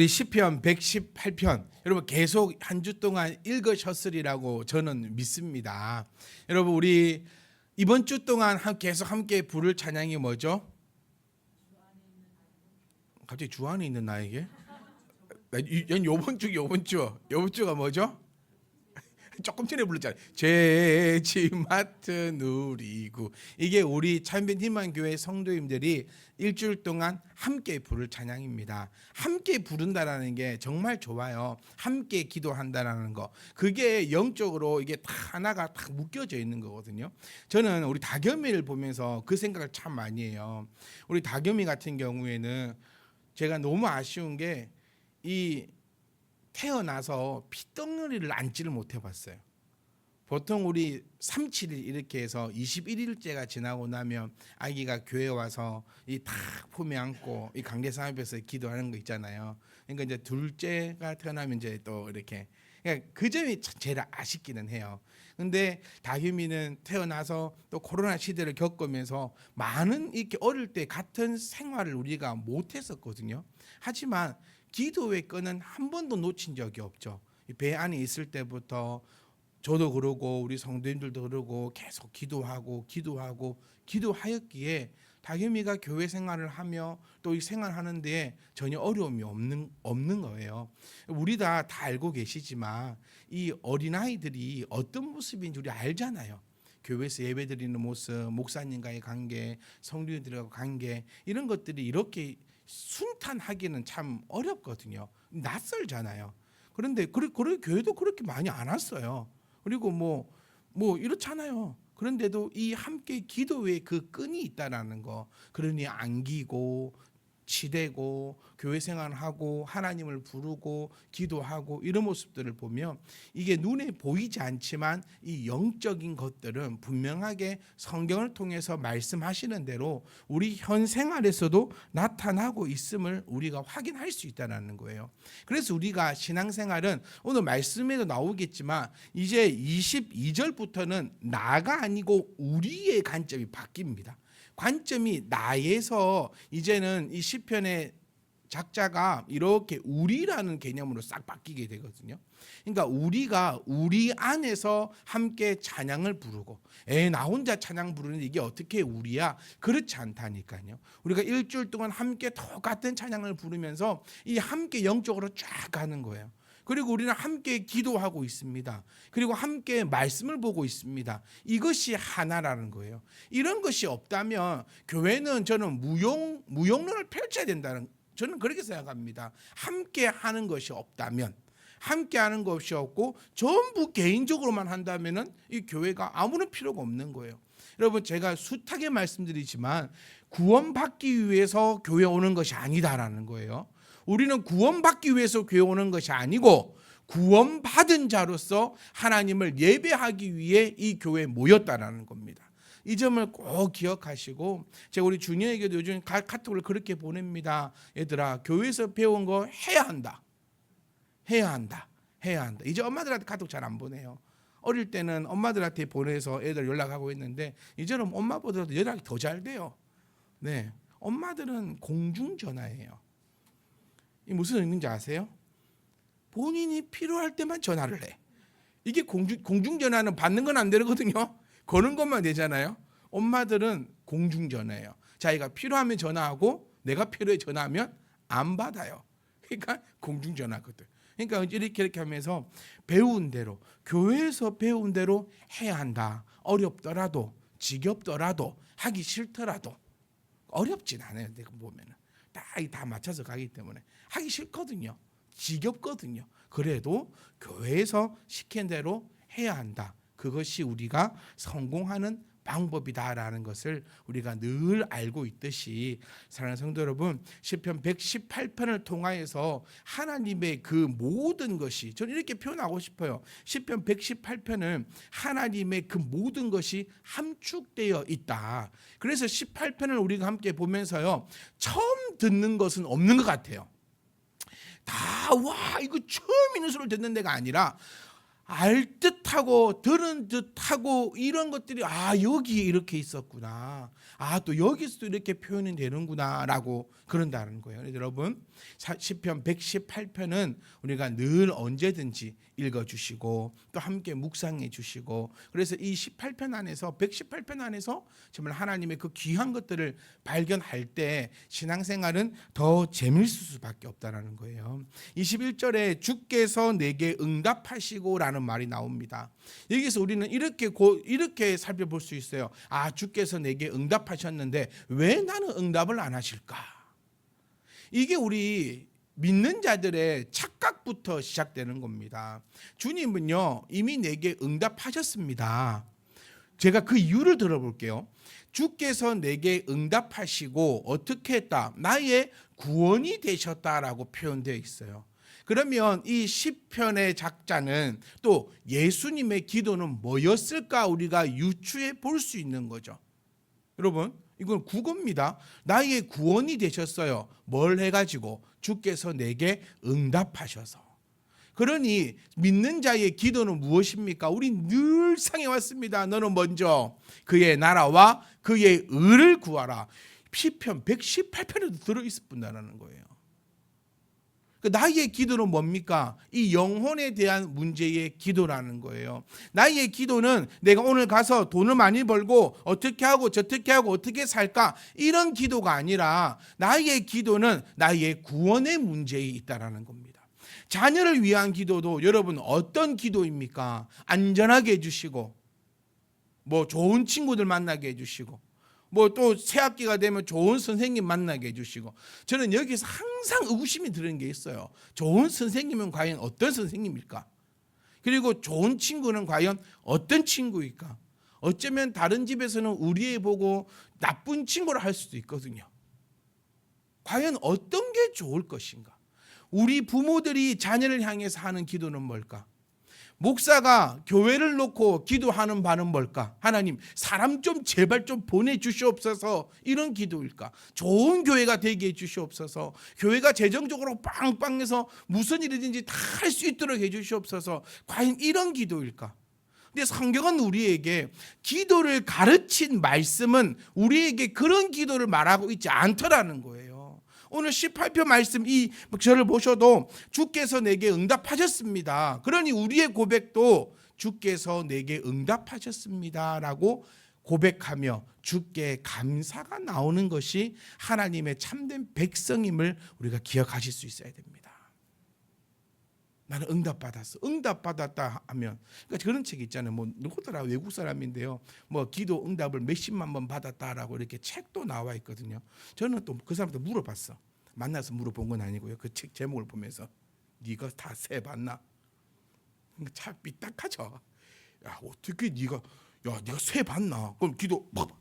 우리 시편 118편 여러분 계속 한 주 동안 읽으셨으리라고 저는 믿습니다. 여러분 우리 이번 주 동안 계속 함께 부를 찬양이 뭐죠? 갑자기 주 안에 있는 나에게? 요번 주가 뭐죠? 조금 전에 불렀잖아요. 죄지 맡은 우리 구. 이게 우리 참변 희망교회 성도님들이 일주일 동안 함께 부를 찬양입니다. 함께 부른다라는 게 정말 좋아요. 함께 기도한다라는 거. 그게 영적으로 이게 다 하나가 딱 묶여져 있는 거거든요. 저는 우리 다겸이를 보면서 그 생각을 참 많이 해요. 우리 다겸이 같은 경우에는 제가 너무 아쉬운 게 이 태어나서 핏덩어리를 앉지를 못해봤어요. 보통 우리 37일 이렇게 해서 21일째가 지나고 나면 아기가 교회 와서 이 딱 품에 안고 이 강대상 앞에서 기도하는 거 있잖아요. 그러니까 이제 둘째가 태어나면 이제 또 이렇게 그러니까 그 점이 제일 아쉽기는 해요. 근데 다겸이는 태어나서 또 코로나 시대를 겪으면서 많은 이렇게 어릴 때 같은 생활을 우리가 못했었거든요. 하지만 기도의 끈은 한 번도 놓친 적이 없죠. 배 안에 있을 때부터 저도 그러고 우리 성도님들도 그러고 계속 기도하였기에 다겸이가 교회 생활을 하며 또 이 생활하는 데 전혀 어려움이 없는 거예요. 우리 다 알고 계시지만 이 어린아이들이 어떤 모습인지 우리 알잖아요. 교회에서 예배드리는 모습, 목사님과의 관계, 성도님들과 관계 이런 것들이 이렇게 순탄하기는 참 어렵거든요. 낯설잖아요. 그런데 교회도 그렇게 많이 안 왔어요. 그리고 뭐 이렇잖아요. 그런데도 이 함께 기도의 그 끈이 있다라는 거. 그러니 안기고 치대고 교회 생활하고 하나님을 부르고 기도하고 이런 모습들을 보면 이게 눈에 보이지 않지만 이 영적인 것들은 분명하게 성경을 통해서 말씀하시는 대로 우리 현 생활에서도 나타나고 있음을 우리가 확인할 수 있다는 거예요. 그래서 우리가 신앙생활은 오늘 말씀에도 나오겠지만 이제 22절부터는 나가 아니고 우리의 관점이 바뀝니다. 관점이 나에서 이제는 이 시편의 작자가 이렇게 우리라는 개념으로 싹 바뀌게 되거든요. 그러니까 우리가 우리 안에서 함께 찬양을 부르고 나 혼자 찬양 부르는데 이게 어떻게 우리야? 그렇지 않다니까요. 우리가 일주일 동안 함께 똑같은 찬양을 부르면서 이 함께 영적으로 쫙 가는 거예요. 그리고 우리는 함께 기도하고 있습니다. 그리고 함께 말씀을 보고 있습니다. 이것이 하나라는 거예요. 이런 것이 없다면 교회는 저는 무용론을 펼쳐야 된다는 저는 그렇게 생각합니다. 함께 하는 것이 없다면 함께 하는 것이 없고 전부 개인적으로만 한다면은 이 교회가 아무런 필요가 없는 거예요. 여러분 제가 숱하게 말씀드리지만 구원받기 위해서 교회 오는 것이 아니다라는 거예요. 우리는 구원받기 위해서 교회 오는 것이 아니고 구원받은 자로서 하나님을 예배하기 위해 이 교회에 모였다라는 겁니다. 이 점을 꼭 기억하시고 제가 우리 주니어에게도 요즘 카톡을 그렇게 보냅니다. 얘들아 교회에서 배운 거 해야 한다. 이제 엄마들한테 카톡 잘 안 보내요. 어릴 때는 엄마들한테 보내서 애들 연락하고 있는데 이제는 엄마보다도 연락이 더 잘 돼요. 네, 엄마들은 공중전화예요. 이 무슨 의미인지 아세요? 본인이 필요할 때만 전화를 해. 이게 공중전화는 받는 건 안 되거든요. 거는 것만 되잖아요. 엄마들은 공중전화예요. 자기가 필요하면 전화하고 내가 필요해 전화하면 안 받아요. 그러니까 공중전화거든. 그러니까 이렇게 하면서 배운 대로 교회에서 배운 대로 해야 한다. 어렵더라도 지겹더라도 하기 싫더라도 어렵진 않아요. 내가 보면은 다 맞춰서 가기 때문에 하기 싫거든요. 지겹거든요. 그래도 교회에서 시킨 대로 해야 한다. 그것이 우리가 성공하는 방법이다라는 것을 우리가 늘 알고 있듯이 사랑하는 성도 여러분 시편 118편을 통하여서 하나님의 그 모든 것이 저는 이렇게 표현하고 싶어요. 시편 118편은 하나님의 그 모든 것이 함축되어 있다. 그래서 18편을 우리가 함께 보면서요 처음 듣는 것은 없는 것 같아요. 다 와 이거 처음 있는 소리를 듣는 데가 아니라 알 듯하고 들은 듯하고 이런 것들이 여기 이렇게 있었구나. 또 여기서도 이렇게 표현이 되는구나라고 그런다는 거예요. 여러분, 시편 118편은 우리가 늘 언제든지 읽어주시고 또 함께 묵상해 주시고, 그래서 이 18편 안에서 118편 안에서 정말 하나님의 그 귀한 것들을 발견할 때 신앙생활은 더 재미있을 수밖에 없다라는 거예요. 21절에 주께서 내게 응답하시고라는 말이 나옵니다. 여기서 우리는 이렇게 살펴볼 수 있어요. 주께서 내게 응답하셨는데 왜 나는 응답을 안 하실까? 이게 우리 믿는 자들의 착각부터 시작되는 겁니다. 주님은요, 이미 내게 응답하셨습니다. 제가 그 이유를 들어볼게요. 주께서 내게 응답하시고 어떻게 했다? 나의 구원이 되셨다라고 표현되어 있어요. 그러면 이 시편의 작자는 또 예수님의 기도는 뭐였을까 우리가 유추해 볼 수 있는 거죠. 여러분, 이건 국어입니다. 나의 구원이 되셨어요. 뭘 해가지고? 주께서 내게 응답하셔서. 그러니 믿는 자의 기도는 무엇입니까? 우리 늘 상해왔습니다. 너는 먼저 그의 나라와 그의 의를 구하라. 시편 118편에도 들어있을 뿐이라는 거예요. 나의 기도는 뭡니까? 이 영혼에 대한 문제의 기도라는 거예요. 나의 기도는 내가 오늘 가서 돈을 많이 벌고 어떻게 하고 저떻게 하고 어떻게 살까, 이런 기도가 아니라 나의 기도는 나의 구원의 문제에 있다라는 겁니다. 자녀를 위한 기도도 여러분 어떤 기도입니까? 안전하게 해주시고, 좋은 친구들 만나게 해주시고, 또 새학기가 되면 좋은 선생님 만나게 해주시고. 저는 여기서 항상 의구심이 드는 게 있어요. 좋은 선생님은 과연 어떤 선생님일까? 그리고 좋은 친구는 과연 어떤 친구일까? 어쩌면 다른 집에서는 우리 애 보고 나쁜 친구를 할 수도 있거든요. 과연 어떤 게 좋을 것인가? 우리 부모들이 자녀를 향해서 하는 기도는 뭘까? 목사가 교회를 놓고 기도하는 바는 뭘까? 하나님, 사람 좀 제발 좀 보내주시옵소서, 이런 기도일까? 좋은 교회가 되게 해주시옵소서, 교회가 재정적으로 빵빵해서 무슨 일이든지 다 할 수 있도록 해주시옵소서, 과연 이런 기도일까? 근데 성경은 우리에게 기도를 가르친 말씀은 우리에게 그런 기도를 말하고 있지 않더라는 거예요. 오늘 18편 말씀 이 절을 보셔도 주께서 내게 응답하셨습니다. 그러니 우리의 고백도 주께서 내게 응답하셨습니다라고 고백하며 주께 감사가 나오는 것이 하나님의 참된 백성임을 우리가 기억하실 수 있어야 됩니다. 나는 응답받았어. 응답받았다 하면, 그러니까 그런 책 있잖아요. 누구더라, 외국 사람인데요. 기도 응답을 몇십만 번 받았다라고 이렇게 책도 나와 있거든요. 저는 또 그 사람한테 물어봤어. 만나서 물어본 건 아니고요. 그 책 제목을 보면서 네가 다 세 봤나? 참 삐딱하죠. 어떻게 네가 세 봤나? 그럼 기도 봐봐.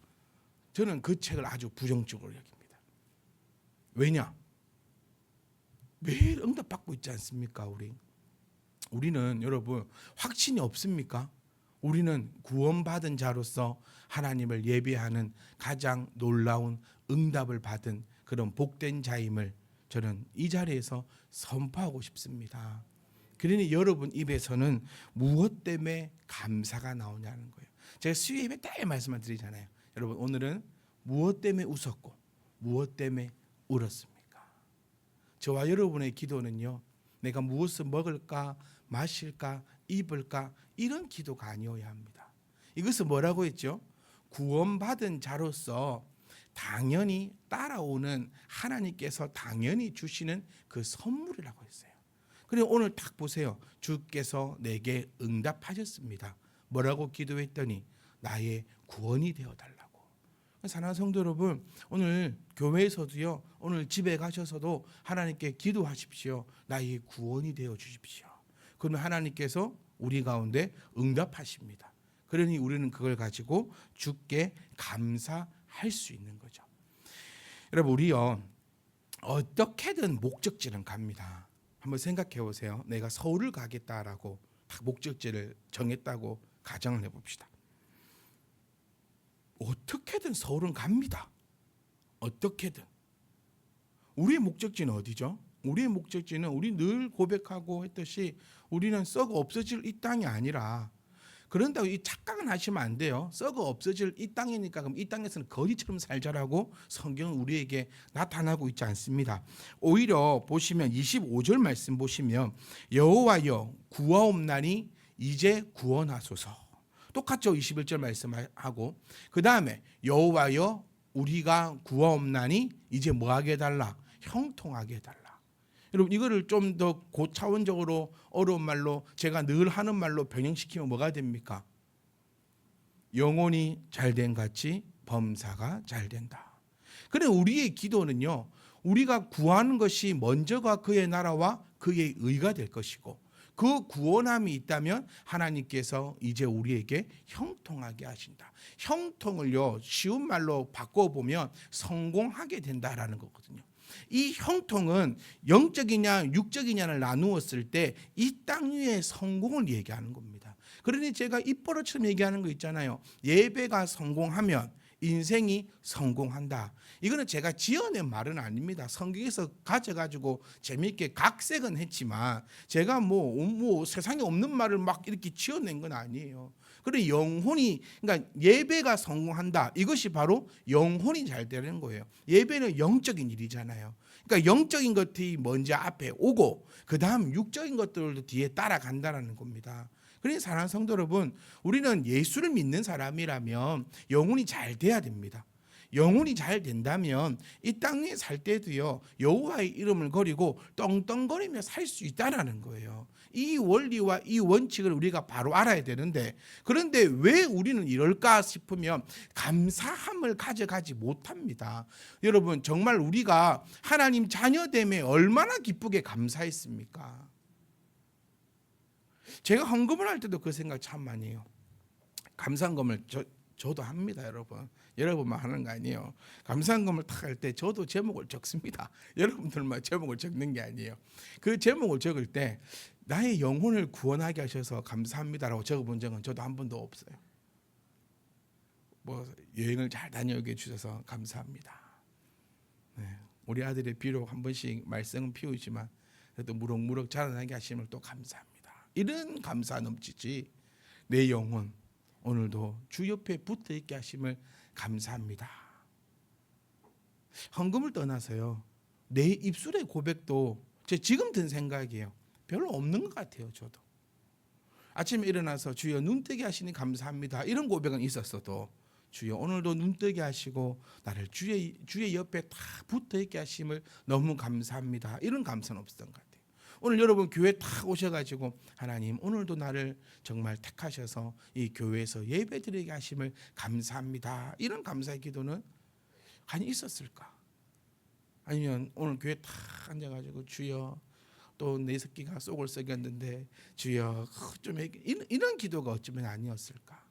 저는 그 책을 아주 부정적으로 여깁니다. 왜냐? 매일 응답받고 있지 않습니까? 우리는 여러분 확신이 없습니까? 우리는 구원받은 자로서 하나님을 예배하는 가장 놀라운 응답을 받은 그런 복된 자임을 저는 이 자리에서 선포하고 싶습니다. 그러니 여러분 입에서는 무엇 때문에 감사가 나오냐는 거예요. 제가 수요 예배 때 말씀을 드리잖아요. 여러분, 오늘은 무엇 때문에 웃었고 무엇 때문에 울었습니까? 저와 여러분의 기도는요, 내가 무엇을 먹을까 마실까 입을까 이런 기도가 아니어야 합니다. 이것은 뭐라고 했죠? 구원받은 자로서 당연히 따라오는 하나님께서 당연히 주시는 그 선물이라고 했어요. 그리고 오늘 딱 보세요. 주께서 내게 응답하셨습니다. 뭐라고 기도했더니 나의 구원이 되어달라고. 사랑하는 성도 여러분, 오늘 교회에서도요, 오늘 집에 가셔서도 하나님께 기도하십시오. 나의 구원이 되어 주십시오. 그러면 하나님께서 우리 가운데 응답하십니다. 그러니 우리는 그걸 가지고 주께 감사할 수 있는 거죠. 여러분, 우리요 어떻게든 목적지는 갑니다. 한번 생각해 보세요. 내가 서울을 가겠다라고 딱 목적지를 정했다고 가정을 해봅시다. 어떻게든 서울은 갑니다. 어떻게든. 우리의 목적지는 어디죠? 우리의 목적지는 우리 늘 고백하고 했듯이 우리는 썩어 없어질 이 땅이 아니라, 그런다고 이 착각은 하시면 안 돼요. 썩어 없어질 이 땅이니까 그럼 이 땅에서는 거지처럼 살자라고 성경은 우리에게 나타나고 있지 않습니다. 오히려 보시면 25절 말씀 보시면 여호와여 구하옵나니 이제 구원하소서. 똑같죠. 21절 말씀하고 그 다음에 여호와여 우리가 구하옵나니 이제 뭐하게 해달라? 형통하게 해달라. 여러분 이거를 좀 더 고차원적으로 어려운 말로 제가 늘 하는 말로 변형시키면 뭐가 됩니까? 영혼이 잘된 같이 범사가 잘된다. 그래 우리의 기도는요, 우리가 구하는 것이 먼저가 그의 나라와 그의 의가 될 것이고 그 구원함이 있다면 하나님께서 이제 우리에게 형통하게 하신다. 형통을요 쉬운 말로 바꿔보면 성공하게 된다라는 거거든요. 이 형통은 영적이냐 육적이냐를 나누었을 때 이 땅 위의 성공을 얘기하는 겁니다. 그러니 제가 입버릇처럼 얘기하는 거 있잖아요. 예배가 성공하면 인생이 성공한다. 이거는 제가 지어낸 말은 아닙니다. 성경에서 가져가지고 재미있게 각색은 했지만 제가 뭐 세상에 없는 말을 막 이렇게 지어낸 건 아니에요. 그래 영혼이, 그러니까 예배가 성공한다. 이것이 바로 영혼이 잘 되는 거예요. 예배는 영적인 일이잖아요. 그러니까 영적인 것이 먼저 앞에 오고 그 다음 육적인 것들도 뒤에 따라간다는 겁니다. 그러니 사랑하는 성도 여러분, 우리는 예수를 믿는 사람이라면 영혼이 잘 돼야 됩니다. 영혼이 잘 된다면 이 땅에 살 때도요 여호와의 이름을 거리고 떵떵거리며 살 수 있다라는 거예요. 이 원리와 이 원칙을 우리가 바로 알아야 되는데, 그런데 왜 우리는 이럴까 싶으면 감사함을 가져가지 못합니다. 여러분 정말 우리가 하나님 자녀됨에 얼마나 기쁘게 감사했습니까? 제가 헌금을 할 때도 그 생각 참 많이 해요. 감사헌금을 저도 합니다, 여러분. 여러분만 하는 거 아니에요. 감사헌금을 탁 할 때 저도 제목을 적습니다. 여러분들만 제목을 적는 게 아니에요. 그 제목을 적을 때 나의 영혼을 구원하게 하셔서 감사합니다라고 적어본 적은 저도 한 번도 없어요. 뭐 여행을 잘 다녀오게 해주셔서 감사합니다. 네, 우리 아들이 비록 한 번씩 말썽은 피우지만 그래도 무럭무럭 자라나게 하심을 또 감사합니다. 이런 감사 넘치지 내 영혼 오늘도 주 옆에 붙어 있게 하심을 감사합니다. 헌금을 떠나서요 내 입술의 고백도 제 지금 든 생각이에요. 별로 없는 것 같아요. 저도 아침에 일어나서 주여 눈뜨게 하시니 감사합니다 이런 고백은 있었어도 주여 오늘도 눈뜨게 하시고 나를 주의 옆에 다 붙어 있게 하심을 너무 감사합니다 이런 감사는 없었던 것 같아요. 오늘 여러분 교회 탁 오셔가지고 하나님 오늘도 나를 정말 택하셔서 이 교회에서 예배드리게 하심을 감사합니다 이런 감사의 기도는 아니 있었을까? 아니면 오늘 교회 탁 앉아가지고 주여 또 내 새끼가 속을 썩였는데 주여 좀 이런 기도가 어쩌면 아니었을까?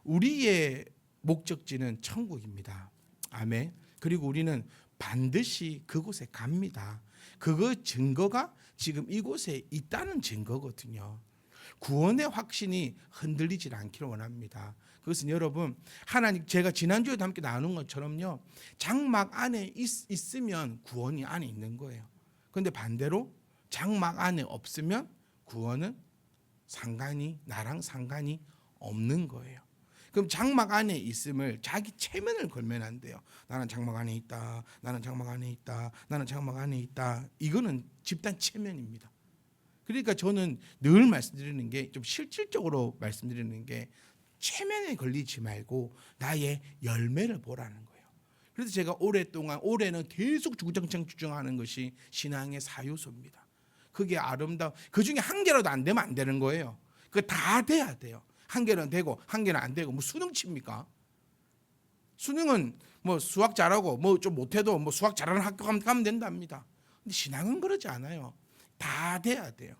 우리의 목적지는 천국입니다. 아멘. 그리고 우리는 반드시 그곳에 갑니다. 그거 증거가 지금 이곳에 있다는 증거거든요. 구원의 확신이 흔들리질 않기를 원합니다. 그것은 여러분 하나님 제가 지난주에도 함께 나눈 것처럼요 장막 안에 있으면 구원이 안에 있는 거예요. 그런데 반대로 장막 안에 없으면 구원은 나랑 상관이 없는 거예요. 그럼 장막 안에 있음을 자기 체면을 걸면 안 돼요. 나는 장막 안에 있다. 나는 장막 안에 있다. 나는 장막 안에 있다. 이거는 집단 체면입니다. 그러니까 저는 늘 말씀드리는 게 좀 실질적으로 말씀드리는 게 체면에 걸리지 말고 나의 열매를 보라는 거예요. 그래서 제가 올해는 계속 주구장창 것이 신앙의 사요소입니다. 그게 아름다워. 그 중에 한 개라도 안 되면 안 되는 거예요. 그거 다 돼야 돼요. 한 개는 되고 한 개는 안 되고 뭐 수능 칩니까? 수능은 뭐 수학 잘하고 뭐 좀 못해도 뭐 수학 잘하는 학교 가면 된답니다. 근데 신앙은 그러지 않아요. 다 돼야 돼요.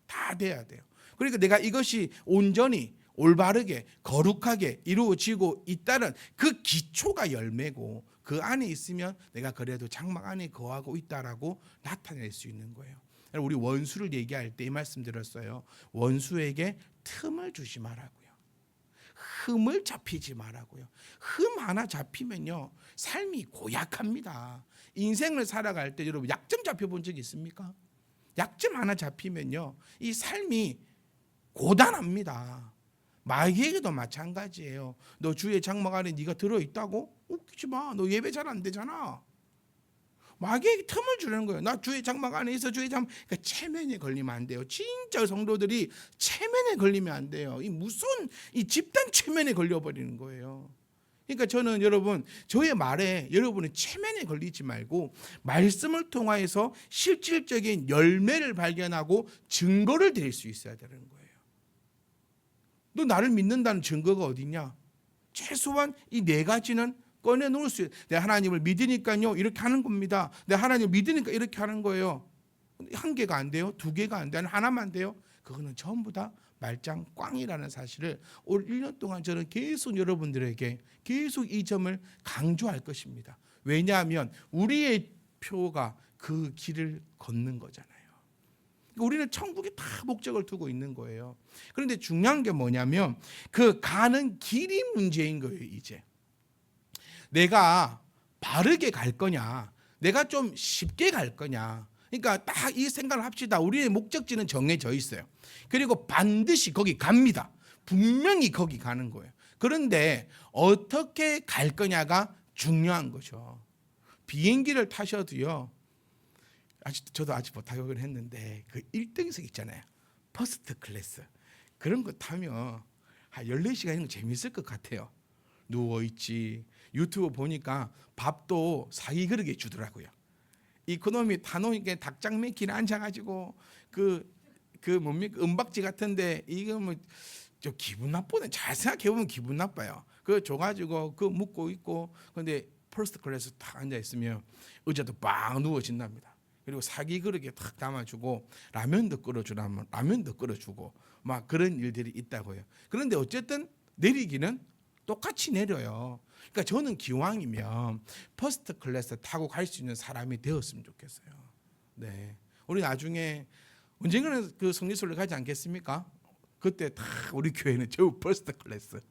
다 돼야 돼요. 그러니까 내가 이것이 온전히 올바르게 거룩하게 이루어지고 있다는 그 기초가 열매고 그 안에 있으면 내가 그래도 장막 안에 거하고 있다라고 나타낼 수 있는 거예요. 우리 원수를 얘기할 때 이 말씀 드렸어요. 원수에게 틈을 주지 말라고요. 흠을 잡히지 말라고요. 흠 하나 잡히면요 삶이 고약합니다. 인생을 살아갈 때 여러분 약점 잡혀본 적 있습니까? 약점 하나 잡히면요 이 삶이 고단합니다. 마귀에게도 마찬가지예요. 너 주의 장막 안에 네가 들어있다고? 웃기지 마. 너 예배 잘 안 되잖아. 마귀에게 틈을 주는 거예요. 나 주의 장막 안에 있어. 주의 장막. 그러니까 체면에 걸리면 안 돼요. 진짜 성도들이 체면에 걸리면 안 돼요. 이 무슨 이 집단 체면에 걸려버리는 거예요. 그러니까 저는 여러분 저의 말에 여러분은 체면에 걸리지 말고 말씀을 통하여서 실질적인 열매를 발견하고 증거를 드릴 수 있어야 되는 거예요. 너 나를 믿는다는 증거가 어디냐? 최소한 이 네 가지는 꺼내놓을 수 있어요. 내가 하나님을 믿으니까요 이렇게 하는 겁니다. 내가 하나님을 믿으니까 이렇게 하는 거예요. 한 개가 안 돼요? 두 개가 안 돼요? 하나만 돼요? 그거는 전부 다 말짱 꽝이라는 사실을 올 1년 동안 저는 계속 여러분들에게 계속 이 점을 강조할 것입니다. 왜냐하면 우리의 표가 그 길을 걷는 거잖아요. 우리는 천국에 다 목적을 두고 있는 거예요. 그런데 중요한 게 뭐냐면 그 가는 길이 문제인 거예요. 이제 내가 바르게 갈 거냐, 내가 좀 쉽게 갈 거냐. 그러니까 딱 이 생각을 합시다. 우리의 목적지는 정해져 있어요. 그리고 반드시 거기 갑니다. 분명히 거기 가는 거예요. 그런데 어떻게 갈 거냐가 중요한 거죠. 비행기를 타셔도요. 저도 아직 못 타격을 했는데 그 1등석 있잖아요. 퍼스트 클래스. 그런 거 타면 한 14시간이면 재밌을 것 같아요. 누워있지. 유튜브 보니까 밥도 사기 그릇에 주더라고요. 이코노미 타놓으니까 닭장 맨길에 앉아가지고 그 뭡니까 은박지 같은데 이거 뭐 저 기분 나쁘네. 잘 생각해 보면 기분 나빠요. 그 줘가지고 그 묵고 있고 근데 퍼스트 클래스 딱 앉아 있으면 의자도 빵 누워진답니다. 그리고 사기 그릇에 탁 담아주고 라면도 끓여주라면 라면도 끓여주고 막 그런 일들이 있다고요. 그런데 어쨌든 내리기는 똑같이 내려요. 그러니까 저는 기왕이면 퍼스트 클래스 타고 갈 수 있는 사람이 되었으면 좋겠어요. 네, 우리 나중에 언젠가는 그 성리술을 가지 않겠습니까? 그때 다 우리 교회는 저 퍼스트 클래스.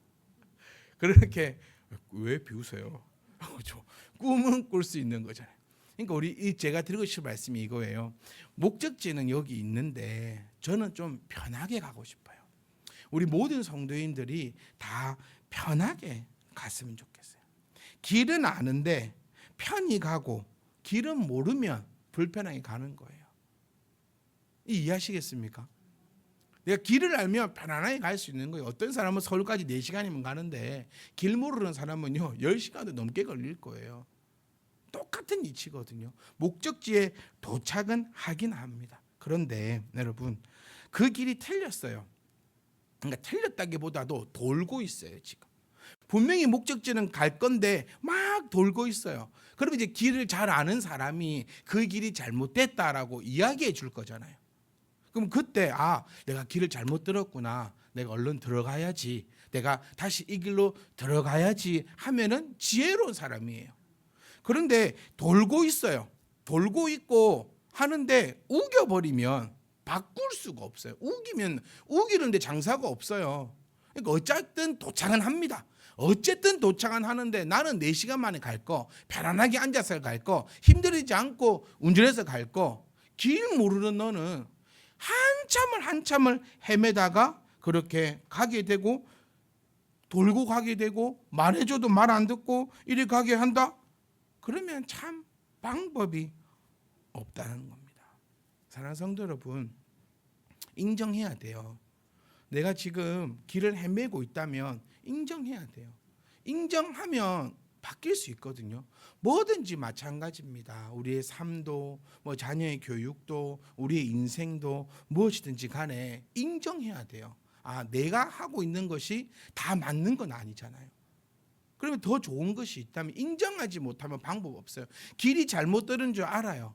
그렇게 왜 비우세요? 꿈은 꿀 수 있는 거잖아요. 그러니까 우리 제가 드리고 싶은 말씀이 이거예요. 목적지는 여기 있는데 저는 좀 편하게 가고 싶어요. 우리 모든 성도인들이 다 편하게 갔으면 좋겠어요. 길은 아는데 편히 가고 길은 모르면 불편하게 가는 거예요. 이해하시겠습니까? 내가 길을 알면 편안하게 갈 수 있는 거예요. 어떤 사람은 서울까지 4시간이면 가는데 길 모르는 사람은요 10시간도 넘게 걸릴 거예요. 똑같은 이치거든요. 목적지에 도착은 하긴 합니다. 그런데 여러분 그 길이 틀렸어요. 그러니까 틀렸다기보다도 돌고 있어요. 지금 분명히 목적지는 갈 건데 막 돌고 있어요. 그럼 이제 길을 잘 아는 사람이 그 길이 잘못됐다라고 이야기해 줄 거잖아요. 그럼 그때 내가 길을 잘못 들었구나. 내가 얼른 들어가야지. 내가 다시 이 길로 들어가야지 하면은 지혜로운 사람이에요. 그런데 돌고 있어요. 돌고 있고 하는데 우겨버리면 바꿀 수가 없어요. 우기는데 장사가 없어요. 그러니까 어쨌든 도착은 합니다. 어쨌든 도착은 하는데 나는 4시간 만에 갈 거, 편안하게 앉아서 갈 거, 힘들지 않고 운전해서 갈 거. 길 모르는 너는 한참을 헤매다가 그렇게 가게 되고 돌고 가게 되고 말해줘도 말 안 듣고 이리 가게 한다? 그러면 참 방법이 없다는 겁니다. 사랑하는 성도 여러분, 인정해야 돼요. 내가 지금 길을 헤매고 있다면 인정해야 돼요. 인정하면 바뀔 수 있거든요. 뭐든지 마찬가지입니다. 우리의 삶도 뭐 자녀의 교육도 우리의 인생도 무엇이든지 간에 인정해야 돼요. 내가 하고 있는 것이 다 맞는 건 아니잖아요. 그러면 더 좋은 것이 있다면 인정하지 못하면 방법 없어요. 길이 잘못 들은 줄 알아요.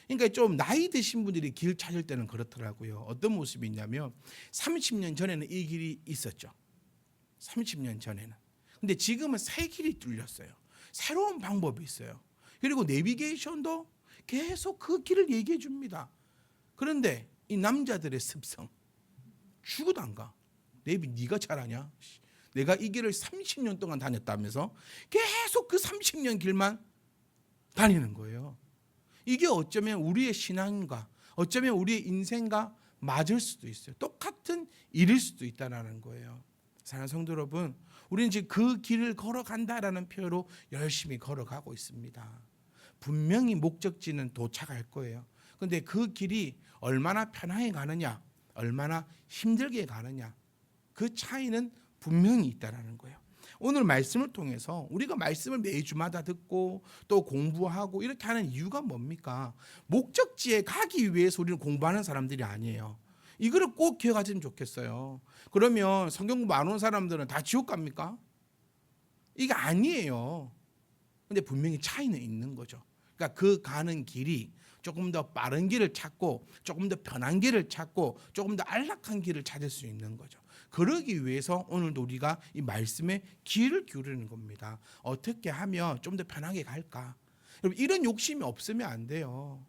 그러니까 좀 나이 드신 분들이 길 찾을 때는 그렇더라고요. 어떤 모습이 있냐면 30년 전에는 이 길이 있었죠. 30년 전에는. 근데 지금은 새 길이 뚫렸어요. 새로운 방법이 있어요. 그리고 내비게이션도 계속 그 길을 얘기해 줍니다. 그런데 이 남자들의 습성 죽어도 안 가. 네가 잘하냐? 내가 이 길을 30년 동안 다녔다면서 계속 그 30년 길만 다니는 거예요. 이게 어쩌면 우리의 신앙과 어쩌면 우리의 인생과 맞을 수도 있어요. 똑같은 일일 수도 있다는 거예요. 사랑하는 성도 여러분, 우리는 지금 그 길을 걸어간다라는 표현으로 열심히 걸어가고 있습니다. 분명히 목적지는 도착할 거예요. 그런데 그 길이 얼마나 편하게 가느냐, 얼마나 힘들게 가느냐, 그 차이는 분명히 있다는 거예요. 오늘 말씀을 통해서 우리가 말씀을 매주마다 듣고 또 공부하고 이렇게 하는 이유가 뭡니까? 목적지에 가기 위해서 우리는 공부하는 사람들이 아니에요. 이거를 꼭 기억하시면 좋겠어요. 그러면 성경 공부 안 온 사람들은 다 지옥 갑니까? 이게 아니에요. 근데 분명히 차이는 있는 거죠. 그러니까 그 가는 길이 조금 더 빠른 길을 찾고 조금 더 편한 길을 찾고 조금 더 안락한 길을 찾을 수 있는 거죠. 그러기 위해서 오늘도 우리가 이 말씀에 귀를 기울이는 겁니다. 어떻게 하면 좀 더 편하게 갈까? 여러분, 이런 욕심이 없으면 안 돼요.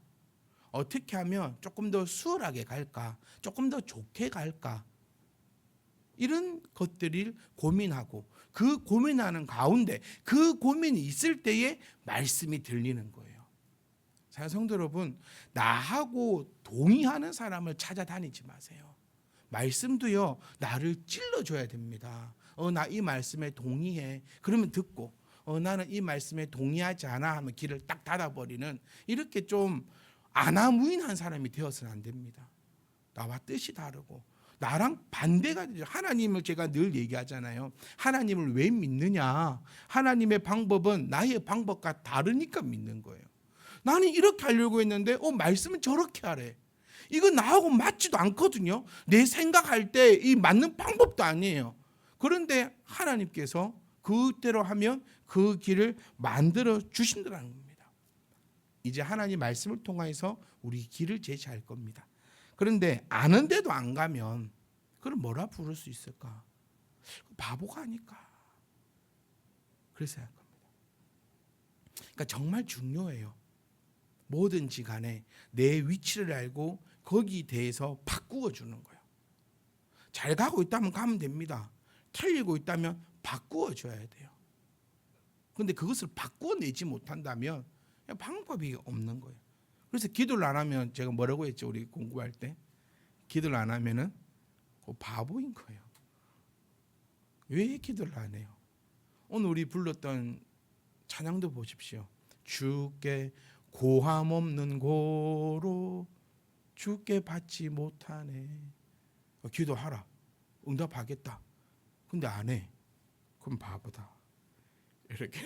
어떻게 하면 조금 더 수월하게 갈까? 조금 더 좋게 갈까? 이런 것들을 고민하고 그 고민하는 가운데 그 고민이 있을 때에 말씀이 들리는 거예요. 사랑하는 성도 여러분, 나하고 동의하는 사람을 찾아다니지 마세요. 말씀도요, 나를 찔러줘야 됩니다. 나 이 말씀에 동의해. 그러면 듣고, 나는 이 말씀에 동의하지 않아 하면 길을 딱 닫아버리는, 이렇게 좀 아나무인한 사람이 되어서는 안 됩니다. 나와 뜻이 다르고 나랑 반대가 되죠. 하나님을 제가 늘 얘기하잖아요. 하나님을 왜 믿느냐? 하나님의 방법은 나의 방법과 다르니까 믿는 거예요. 나는 이렇게 하려고 했는데 말씀은 저렇게 하래. 이거 나하고 맞지도 않거든요. 내 생각할 때 이 맞는 방법도 아니에요. 그런데 하나님께서 그대로 하면 그 길을 만들어 주신다는 겁니다. 이제 하나님 말씀을 통해서 우리 길을 제시할 겁니다. 그런데 아는데도 안 가면 그럼 뭐라 부를 수 있을까? 바보가 아닐까? 그래서 생각합니다. 그러니까 정말 중요해요. 뭐든지 간에 내 위치를 알고 거기에 대해서 바꾸어 주는 거예요. 잘 가고 있다면 가면 됩니다. 틀리고 있다면 바꾸어 줘야 돼요. 그런데 그것을 바꾸어 내지 못한다면 방법이 없는 거예요. 그래서 기도를 안 하면 제가 뭐라고 했죠? 우리 공부할 때 기도를 안 하면은 바보인 거예요. 왜 기도를 안 해요? 오늘 우리 불렀던 찬양도 보십시오. 주께 고함 없는 고로 주께 받지 못하네. 기도하라. 응답하겠다. 근데 안 해. 그럼 바보다. 이렇게.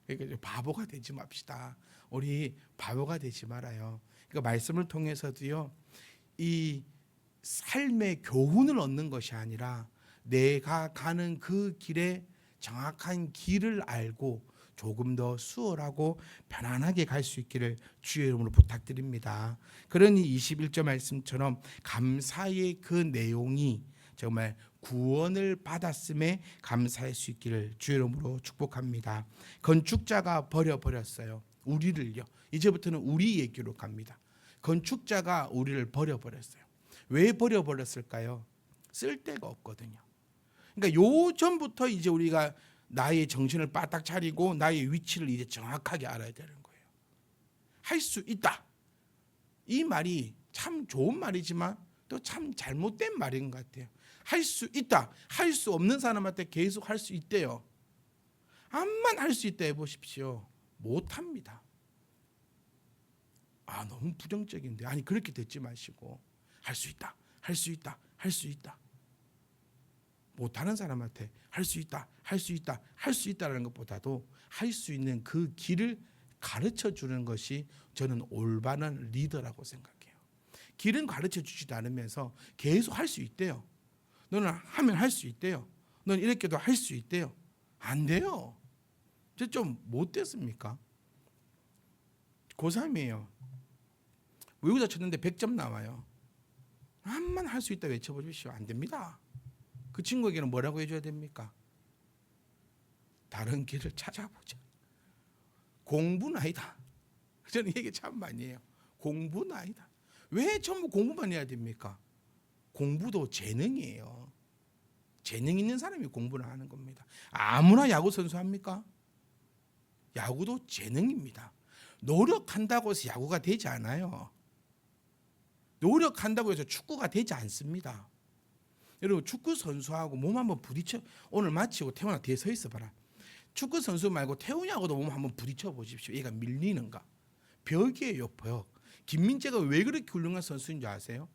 그러니까 바보가 되지 맙시다. 우리 바보가 되지 말아요. 그러니까 말씀을 통해서도요, 이 삶의 교훈을 얻는 것이 아니라 내가 가는 그 길에 정확한 길을 알고 조금 더 수월하고 편안하게 갈 수 있기를 주의 이름으로 부탁드립니다. 그러니 21절 말씀처럼 감사의 그 내용이 정말 구원을 받았음에 감사할 수 있기를 주의 이름으로 축복합니다. 건축자가 버려버렸어요. 우리를요. 이제부터는 우리 얘기로 갑니다. 건축자가 우리를 버려버렸어요. 왜 버려버렸을까요? 쓸 데가 없거든요. 그러니까 요 전부터 이제 우리가 나의 정신을 바짝 차리고 나의 위치를 이제 정확하게 알아야 되는 거예요. 할 수 있다. 이 말이 참 좋은 말이지만 또 참 잘못된 말인 것 같아요. 할 수 있다. 할 수 없는 사람한테 계속 할 수 있대요. 암만 할 수 있다 해보십시오. 못합니다. 너무 부정적인데. 아니, 그렇게 듣지 마시고 할 수 있다. 할 수 있다. 할 수 있다. 못하는 사람한테 할 수 있다, 할 수 있다, 할 수 있다라는 것보다도 할 수 있는 그 길을 가르쳐 주는 것이 저는 올바른 리더라고 생각해요. 길은 가르쳐 주지도 않으면서 계속 할 수 있대요. 너는 하면 할 수 있대요. 너는 이렇게도 할 수 있대요. 안 돼요. 저 좀 못됐습니까? 고3이에요. 외우자 쳤는데 100점 나와요. 암만 할 수 있다 외쳐보십시오. 안 됩니다. 그 친구에게는 뭐라고 해줘야 됩니까? 다른 길을 찾아보자. 공부는 아니다. 저는 이게 참 많이 해요. 공부는 아니다. 왜 전부 공부만 해야 됩니까? 공부도 재능이에요. 재능 있는 사람이 공부를 하는 겁니다. 아무나 야구 선수 합니까? 야구도 재능입니다. 노력한다고 해서 야구가 되지 않아요. 노력한다고 해서 축구가 되지 않습니다. 여러분 축구 선수하고 몸 한번 부딪혀, 오늘 마치고 태훈아 뒤에 서 있어 봐라. 축구 선수 말고 태훈이하고도 몸 한번 부딪혀 보십시오. 얘가 밀리는가? 벽이에요, 벽. 김민재가 왜 그렇게 훌륭한 선수인 줄 아세요?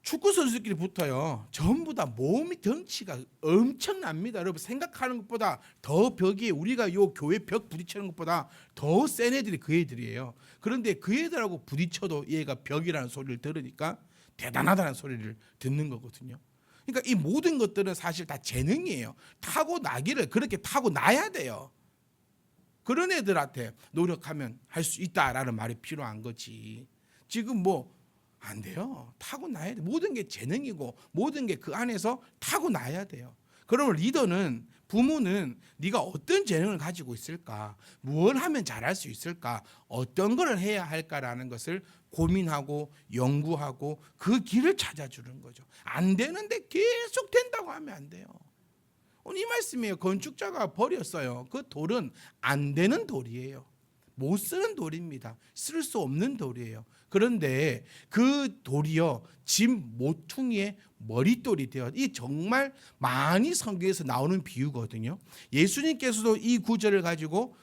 축구 선수끼리 붙어요. 전부 다 몸이 덩치가 엄청납니다. 여러분 생각하는 것보다 더 벽이, 우리가 요 교회 벽 부딪히는 것보다 더 센 애들이 그 애들이에요. 그런데 그 애들하고 부딪혀도 얘가 벽이라는 소리를 들으니까 대단하다는 소리를 듣는 거거든요. 그러니까 이 모든 것들은 사실 다 재능이에요. 타고나기를 그렇게 타고나야 돼요. 그런 애들한테 노력하면 할 수 있다라는 말이 필요한 거지. 지금 뭐 안 돼요. 타고나야 돼. 모든 게 재능이고 모든 게 그 안에서 타고나야 돼요. 그러면 리더는, 부모는 네가 어떤 재능을 가지고 있을까? 무엇을 하면 잘할 수 있을까? 어떤 걸 해야 할까라는 것을 고민하고 연구하고 그 길을 찾아주는 거죠. 안 되는데 계속 된다고 하면 안 돼요. 오늘 이 말씀이에요. 건축자가 버렸어요. 그 돌은 안 되는 돌이에요. 못 쓰는 돌입니다. 쓸 수 없는 돌이에요. 그런데 그 돌이요, 집 모퉁이의 머릿돌이 되어, 이 정말 많이 성경에서 나오는 비유거든요. 예수님께서도 이 구절을 가지고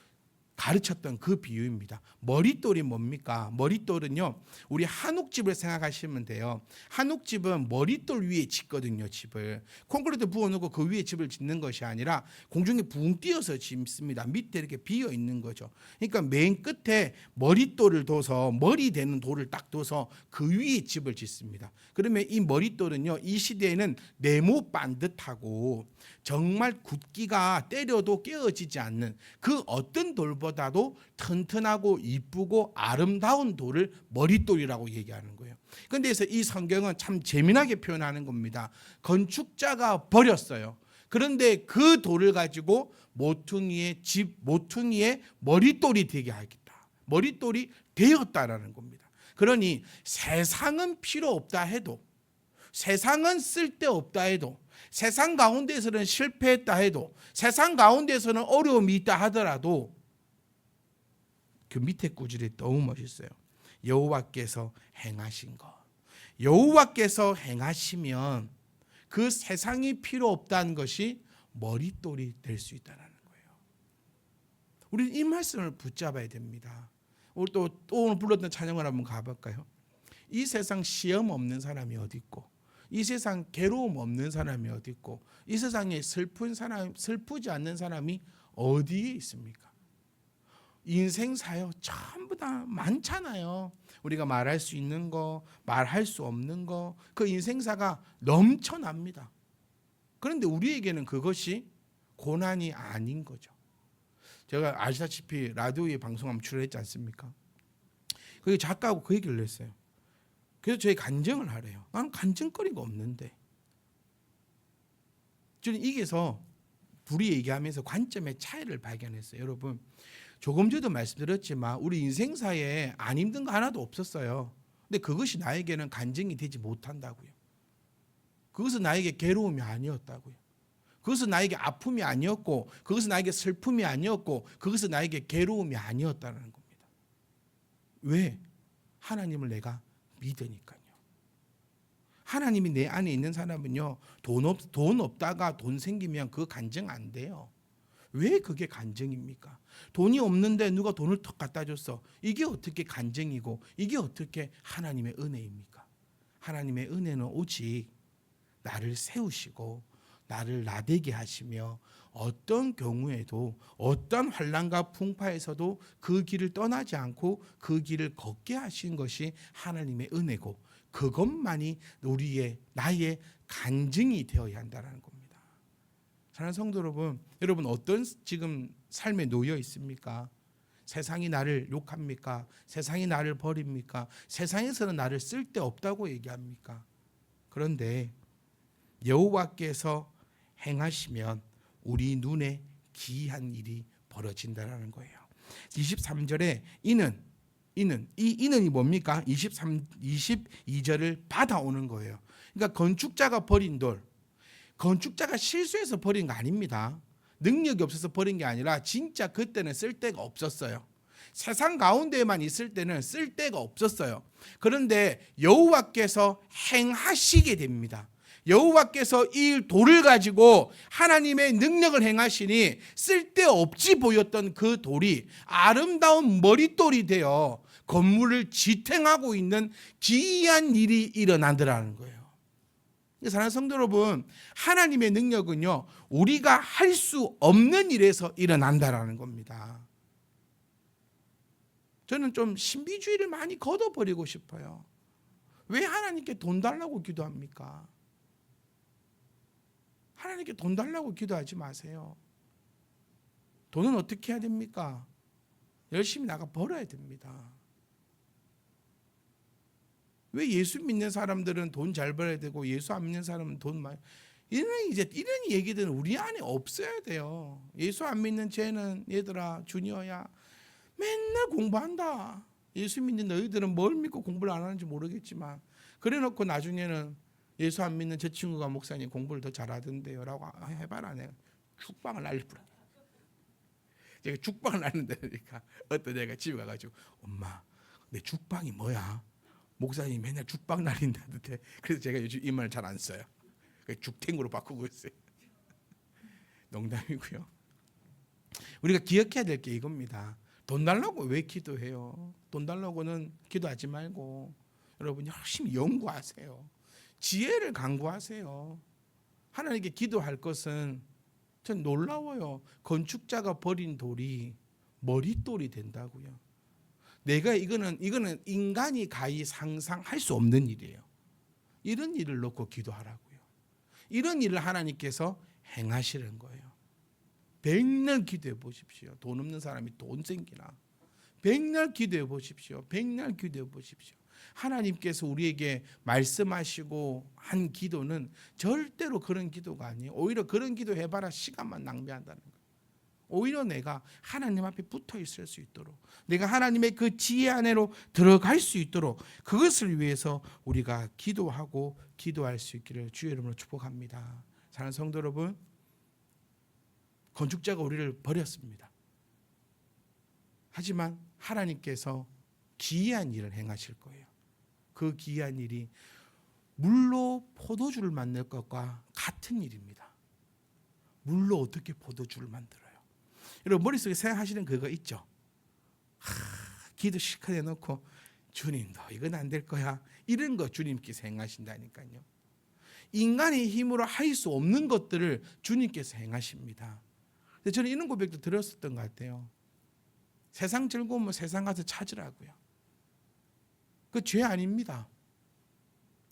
가르쳤던 그 비유입니다. 머릿돌이 뭡니까? 머릿돌은요, 우리 한옥집을 생각하시면 돼요. 한옥집은 머릿돌 위에 짓거든요. 집을 콘크리트 부어놓고 그 위에 집을 짓는 것이 아니라 공중에 붕 띄어서 짓습니다. 밑에 이렇게 비어 있는 거죠. 그러니까 맨 끝에 머릿돌을 둬서, 머리 되는 돌을 딱 둬서 그 위에 집을 짓습니다. 그러면 이 머릿돌은요, 이 시대에는 네모 반듯하고 정말 굳기가 때려도 깨어지지 않는 그 어떤 돌보다도 튼튼하고 이쁘고 아름다운 돌을 머릿돌이라고 얘기하는 거예요. 그런데 이 성경은 참 재미나게 표현하는 겁니다. 건축자가 버렸어요. 그런데 그 돌을 가지고 모퉁이의 집, 모퉁이의 머릿돌이 되게 하겠다. 머릿돌이 되었다라는 겁니다. 그러니 세상은 필요 없다 해도, 세상은 쓸데없다 해도, 세상 가운데서는 실패했다 해도, 세상 가운데서는 어려움이 있다 하더라도 그 밑에 구절이 너무 멋있어요. 여호와께서 행하신 것. 여호와께서 행하시면 그 세상이 필요 없다는 것이 머릿돌이 될 수 있다는 거예요. 우리는 이 말씀을 붙잡아야 됩니다. 우리 또 오늘 불렀던 찬양을 한번 가볼까요? 이 세상 시험 없는 사람이 어디 있고, 이 세상 괴로움 없는 사람이 어디 있고, 이 세상에 슬프지 않는 사람이 어디에 있습니까? 인생사요, 전부 다 많잖아요. 우리가 말할 수 있는 거, 말할 수 없는 거, 그 인생사가 넘쳐납니다. 그런데 우리에게는 그것이 고난이 아닌 거죠. 제가 아시다시피 라디오에 방송 한번 출연했지 않습니까? 거기 작가하고 그 얘기를 했어요. 그래서 저희 간증을 하래요. 나는 간증거리가 없는데. 저는 이게서 둘이 얘기하면서 관점의 차이를 발견했어요. 여러분, 조금 전에도 말씀드렸지만 우리 인생사에 안 힘든 거 하나도 없었어요. 근데 그것이 나에게는 간증이 되지 못한다고요. 그것은 나에게 괴로움이 아니었다고요. 그것은 나에게 아픔이 아니었고, 그것은 나에게 슬픔이 아니었고, 그것은 나에게 괴로움이 아니었다는 겁니다. 왜? 하나님을 내가 믿으니까요. 하나님이 내 안에 있는 사람은요, 돈 없다가 돈 생기면 그 간증 안 돼요. 왜 그게 간증입니까? 돈이 없는데 누가 돈을 턱 갖다 줬어. 이게 어떻게 간증이고, 이게 어떻게 하나님의 은혜입니까? 하나님의 은혜는 오직 나를 세우시고 나를 나되게 하시며 어떤 경우에도 어떤 환난과 풍파에서도 그 길을 떠나지 않고 그 길을 걷게 하신 것이 하나님의 은혜고, 그것만이 우리의 나의 간증이 되어야 한다는 겁니다. 사랑하는 성도 여러분, 여러분 어떤 지금 삶에 놓여 있습니까? 세상이 나를 욕합니까? 세상이 나를 버립니까? 세상에서는 나를 쓸데없다고 얘기합니까? 그런데 여호와께서 행하시면 우리 눈에 기이한 일이 벌어진다라는 거예요. 23절에 이는이 뭡니까? 22절을 받아오는 거예요. 그러니까 건축자가 버린 돌, 건축자가 실수해서 버린 거 아닙니다. 능력이 없어서 버린 게 아니라 진짜 그때는 쓸 데가 없었어요. 세상 가운데에만 있을 때는 쓸 데가 없었어요. 그런데 여호와께서 행하시게 됩니다. 여호와께서 이 돌을 가지고 하나님의 능력을 행하시니 쓸데없이 보였던 그 돌이 아름다운 머릿돌이 되어 건물을 지탱하고 있는 기이한 일이 일어나더라는 거예요. 사랑하는 성도 여러분, 하나님의 능력은요, 우리가 할 수 없는 일에서 일어난다라는 겁니다. 저는 좀 신비주의를 많이 걷어버리고 싶어요. 왜 하나님께 돈 달라고 기도합니까? 하나님께 돈 달라고 기도하지 마세요. 돈은 어떻게 해야 됩니까? 열심히 나가 벌어야 됩니다. 왜 예수 믿는 사람들은 돈 잘 벌어야 되고 예수 안 믿는 사람은 돈 많이, 이런 얘기들은 우리 안에 없어야 돼요. 예수 안 믿는 쟤는 얘들아 주니어야 맨날 공부한다. 예수 믿는 너희들은 뭘 믿고 공부를 안 하는지 모르겠지만 그래 놓고 나중에는 예수 안 믿는 저 친구가 목사님 공부를 더 잘하던데요 라고 해봐라. 내가 죽방을 날릴 뻔. 제가 죽방을 날린다니까 어떤 애가 집에 가가지고 엄마 내 죽방이 뭐야? 목사님이 맨날 죽방 날린다던데. 그래서 제가 요즘 이 말 잘 안 써요. 죽탱으로 바꾸고 있어요. 농담이고요. 우리가 기억해야 될 게 이겁니다. 돈 달라고 왜 기도해요? 돈 달라고는 기도하지 말고 여러분 열심히 연구하세요. 지혜를 강구하세요. 하나님께 기도할 것은 전 놀라워요. 건축자가 버린 돌이 머릿돌이 된다고요. 내가 이거는 인간이 가히 상상할 수 없는 일이에요. 이런 일을 놓고 기도하라고요. 이런 일을 하나님께서 행하시는 거예요. 백날 기도해 보십시오. 돈 없는 사람이 돈 생기나. 백날 기도해 보십시오. 백날 기도해 보십시오. 하나님께서 우리에게 말씀하시고 한 기도는 절대로 그런 기도가 아니에요. 오히려 그런 기도 해봐라 시간만 낭비한다는 거예요. 오히려 내가 하나님 앞에 붙어 있을 수 있도록, 내가 하나님의 그 지혜 안으로 들어갈 수 있도록 그것을 위해서 우리가 기도하고 기도할 수 있기를 주의 이름으로 축복합니다. 사랑하는 성도 여러분, 건축자가 우리를 버렸습니다. 하지만 하나님께서 기이한 일을 행하실 거예요. 그 기이한 일이 물로 포도주를 만들 것과 같은 일입니다. 물로 어떻게 포도주를 만들어요? 여러분 머릿속에 생각하시는 그거 있죠? 기도 실컷 해놓고 주님도 이건 안 될 거야. 이런 거 주님께서 행하신다니까요. 인간의 힘으로 할 수 없는 것들을 주님께서 행하십니다. 저는 이런 고백도 들었었던 것 같아요. 세상 즐거우면 세상 가서 찾으라고요. 그 죄 아닙니다.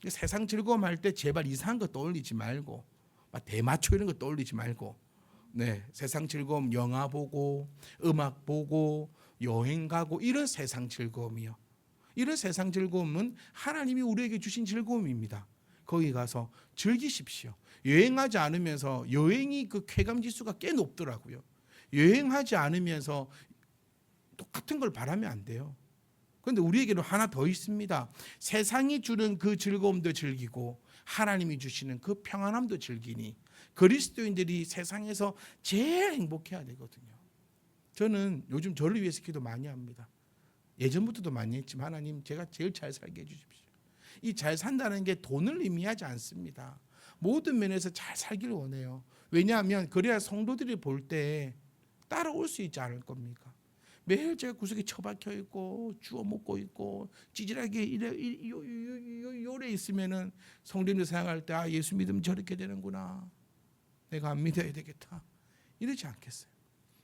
세상 즐거움 할 때 제발 이상한 거 떠올리지 말고 막 대마초 이런 거 떠올리지 말고 네, 세상 즐거움 영화 보고 음악 보고 여행 가고 이런 세상 즐거움이요. 이런 세상 즐거움은 하나님이 우리에게 주신 즐거움입니다. 거기 가서 즐기십시오. 여행하지 않으면서 여행이 그 쾌감 지수가 꽤 높더라고요. 여행하지 않으면서 똑같은 걸 바라면 안 돼요. 그런데 우리에게는 하나 더 있습니다. 세상이 주는 그 즐거움도 즐기고 하나님이 주시는 그 평안함도 즐기니 그리스도인들이 세상에서 제일 행복해야 되거든요. 저는 요즘 저를 위해서 기도 많이 합니다. 예전부터도 많이 했지만 하나님 제가 제일 잘 살게 해주십시오. 이 잘 산다는 게 돈을 의미하지 않습니다. 모든 면에서 잘 살기를 원해요. 왜냐하면 그래야 성도들이 볼 때 따라올 수 있지 않을 겁니까? 매일 제가 구석에 처박혀 있고 주워 먹고 있고 찌질하게 요래 있으면은 성도님들 생각할 때 예수 믿으면 저렇게 되는구나. 내가 안 믿어야 되겠다. 이러지 않겠어요.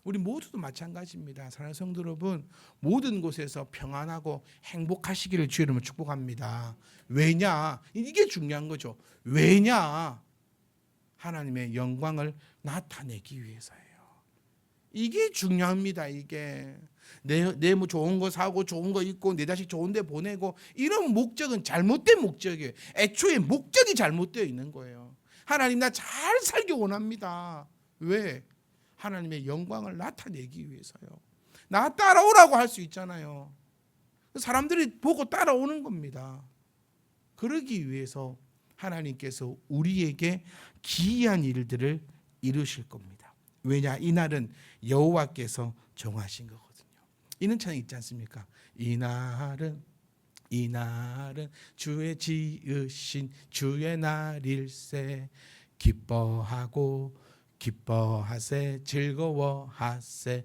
우리 모두도 마찬가지입니다. 사랑하는 성도 여러분, 모든 곳에서 평안하고 행복하시기를 주의 이름으로 축복합니다. 왜냐? 이게 중요한 거죠. 왜냐? 하나님의 영광을 나타내기 위해서예요. 이게 중요합니다. 이게 내 뭐 좋은 거 사고 좋은 거 입고 내 자식 좋은 데 보내고 이런 목적은 잘못된 목적이에요. 애초에 목적이 잘못되어 있는 거예요. 하나님 나 잘 살기 원합니다. 왜? 하나님의 영광을 나타내기 위해서요. 나 따라오라고 할 수 있잖아요. 사람들이 보고 따라오는 겁니다. 그러기 위해서 하나님께서 우리에게 기이한 일들을 이루실 겁니다. 왜냐? 이날은 여호와께서 정하신 거거든요. 이는 찬양 있지 않습니까? 이날은 주의 지으신 주의 날일세 기뻐하고 기뻐하세 즐거워하세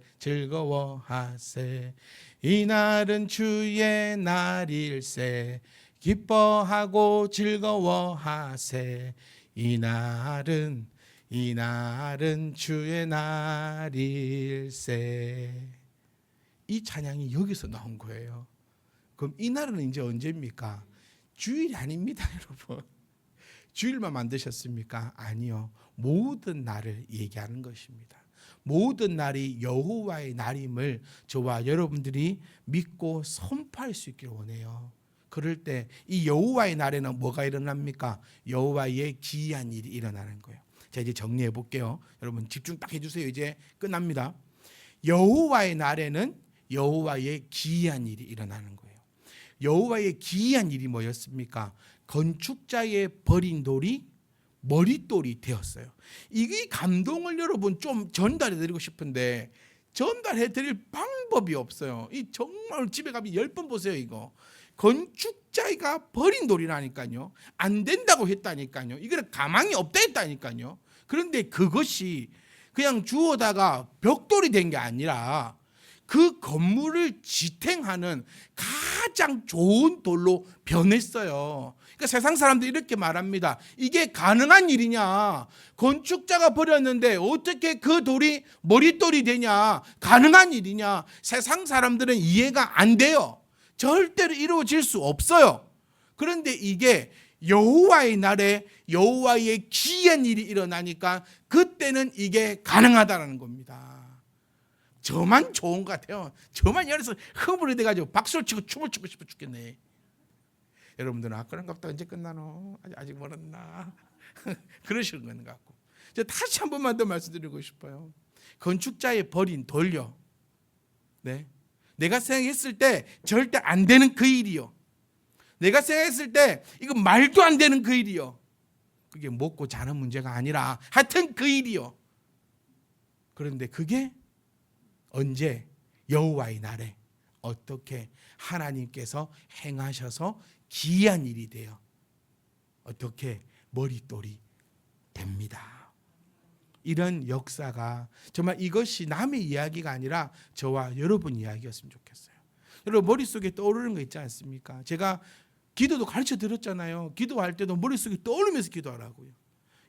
이날은 주의 날일세 기뻐하고 즐거워하세 이날은 주의 날일세. 이 찬양이 여기서 나온 거예요. 그럼 이날은 이제 언제입니까? 주일이 아닙니다, 여러분. 주일만 만드셨습니까? 아니요. 모든 날을 얘기하는 것입니다. 모든 날이 여호와의 날임을 저와 여러분들이 믿고 선포할 수 있기를 원해요. 그럴 때 이 여호와의 날에는 뭐가 일어납니까? 여호와의 기이한 일이 일어나는 거예요. 자, 이제 정리해 볼게요. 여러분 집중 딱 해주세요. 이제 끝납니다. 여호와의 날에는 여호와의 기이한 일이 일어나는 거예요. 여호와의 기이한 일이 뭐였습니까? 건축자의 버린 돌이 머릿돌이 되었어요. 이 감동을 여러분 좀 전달해 드리고 싶은데 전달해 드릴 방법이 없어요. 이 정말 집에 가면 10번 보세요. 이거 건축자가 버린 돌이라니까요. 안 된다고 했다니까요. 이거는 가망이 없다 했다니까요. 그런데 그것이 그냥 주워다가 벽돌이 된 게 아니라 그 건물을 지탱하는 가장 좋은 돌로 변했어요. 그러니까 세상 사람들이 이렇게 말합니다. 이게 가능한 일이냐? 건축자가 버렸는데 어떻게 그 돌이 머릿돌이 되냐? 가능한 일이냐? 세상 사람들은 이해가 안 돼요. 절대로 이루어질 수 없어요. 그런데 이게 여호와의 날에 여호와의 기이한 일이 일어나니까 그때는 이게 가능하다는 겁니다. 저만 좋은 것 같아요. 저만 열어서 흐물이 돼가지고 박수를 치고 춤을 추고 싶어 죽겠네. 여러분들은 그런갑다 언제 끝나노? 아직 멀었나? 그러시는 것 같고. 저 다시 한 번만 더 말씀드리고 싶어요. 건축자의 버린 돌려. 네, 내가 생각했을 때 절대 안 되는 그 일이요. 내가 생각했을 때 이거 말도 안 되는 그 일이요. 그게 먹고 자는 문제가 아니라 하여튼 그 일이요. 그런데 그게 언제? 여호와의 날에 어떻게 하나님께서 행하셔서 기이한 일이 돼요. 어떻게? 머릿돌이 됩니다. 이런 역사가 정말 이것이 남의 이야기가 아니라 저와 여러분 이야기였으면 좋겠어요. 여러분 머릿속에 떠오르는 거 있지 않습니까? 제가 기도도 가르쳐 드렸잖아요. 기도할 때도 머릿속에 떠오르면서 기도하라고요.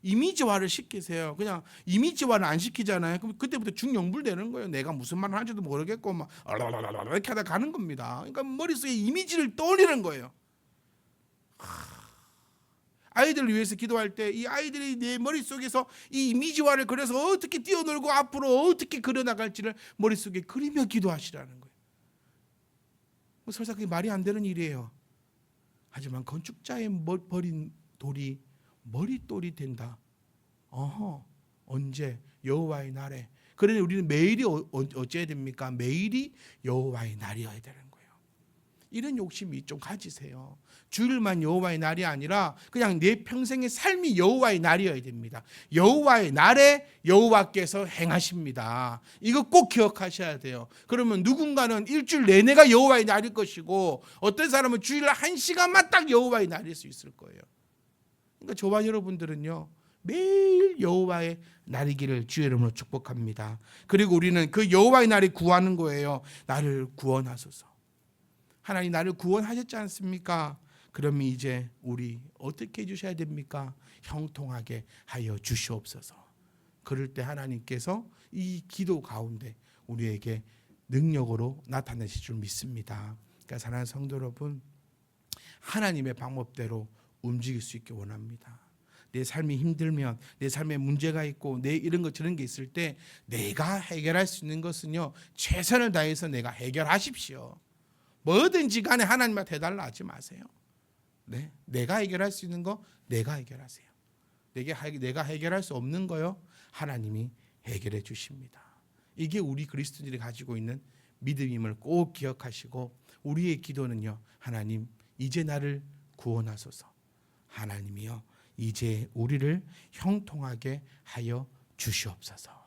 이미지화를 시키세요. 그냥 이미지화를 안 시키잖아요. 그럼 그때부터 중용불되는 거예요. 내가 무슨 말을 하는지도 모르겠고 막 이렇게 하다 가는 겁니다. 그러니까 머릿속에 이미지를 떠올리는 거예요. 아이들을 위해서 기도할 때 이 아이들이 내 머릿속에서 이 이미지화를 그려서 어떻게 뛰어놀고 앞으로 어떻게 그려나갈지를 머릿속에 그리며 기도하시라는 거예요. 설사 그게 말이 안 되는 일이에요. 하지만 건축자의 버린 돌이 머릿돌이 된다. 언제? 여호와의 날에. 그러니 우리는 매일이 어째야 됩니까? 매일이 여호와의 날이어야 되는 거예요. 이런 욕심이 좀 가지세요. 주일만 여호와의 날이 아니라 그냥 내 평생의 삶이 여호와의 날이어야 됩니다. 여호와의 날에 여호와께서 행하십니다. 이거 꼭 기억하셔야 돼요. 그러면 누군가는 일주일 내내가 여호와의 날일 것이고 어떤 사람은 주일 1시간만 딱 여호와의 날일 수 있을 거예요. 그러니까 저와 여러분들은요 매일 여호와의 날이기를 주의 이름으로 축복합니다. 그리고 우리는 그 여호와의 날에 구하는 거예요. 나를 구원하소서. 하나님 나를 구원하셨지 않습니까? 그러면 이제 우리 어떻게 해주셔야 됩니까? 형통하게 하여 주시옵소서. 그럴 때 하나님께서 이 기도 가운데 우리에게 능력으로 나타내실 줄 믿습니다. 그러니까 사랑하는 성도 여러분, 하나님의 방법대로 움직일 수 있게 원합니다. 내 삶이 힘들면, 내 삶에 문제가 있고, 내 이런 것 저런 게 있을 때 내가 해결할 수 있는 것은요 최선을 다해서 내가 해결하십시오. 뭐든지 간에 하나님한테 해달라 하지 마세요. 네, 내가 해결할 수 있는 거 내가 해결하세요. 내가 해결할 수 없는 거요 하나님이 해결해 주십니다. 이게 우리 그리스도인들이 가지고 있는 믿음임을 꼭 기억하시고, 우리의 기도는요 하나님 이제 나를 구원하소서. 하나님이여 이제 우리를 형통하게 하여 주시옵소서.